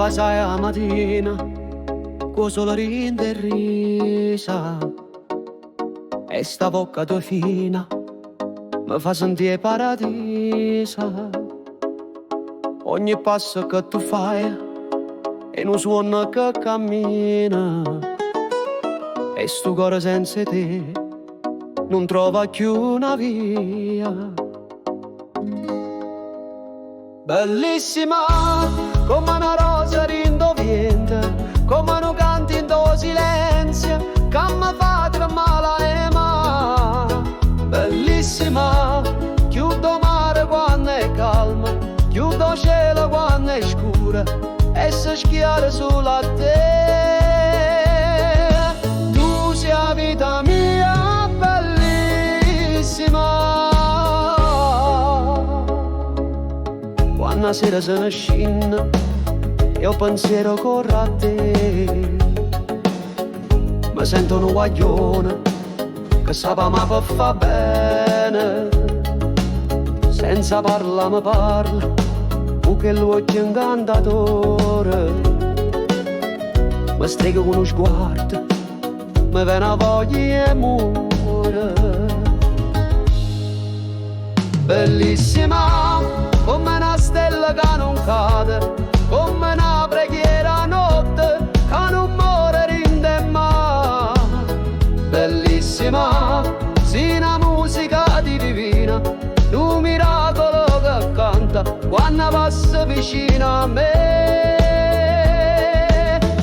sai la mattina, con solo rinde e risa, e sta bocca tua fina mi fa sentire paradisa. Ogni passo che tu fai è un suono che cammina, e sto cuore senza te non trova più una via. Bellissima come una rosa rindoviente, come un canto in tuo silenzio che mi fa tremare le mani. Bellissima, chiudo mare quando è calma, chiudo cielo quando è scuro e si schiara sulla te. Tu sei la vita mia bellissima. Quando sera se ne scende e il pensiero corre a te, mi sento un guaglione che sapeva ma per fa bene. Senza parla mi parla, o che l'occhio incantatore, mi strega con uno sguardo, mi viene a voglia e muore. Bellissima come una stella che non cade, come una preghiera a notte che non muore rinde mai. Bellissima, sì una musica divina, un miracolo che canta quando passa vicino a me.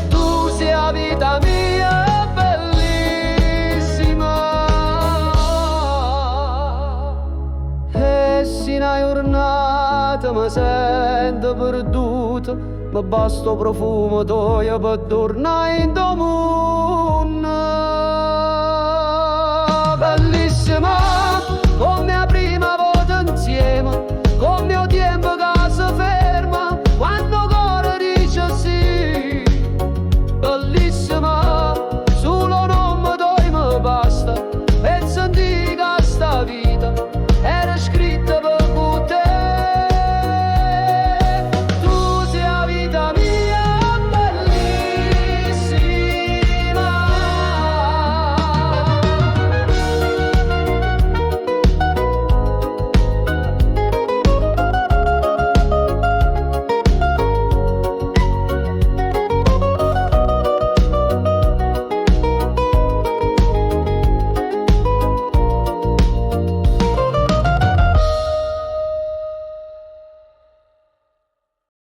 Tu sei la vita mia bellissima, e se una giornata mi sento perduta, mi basta il profumo tuo per tornare in tuo mondo.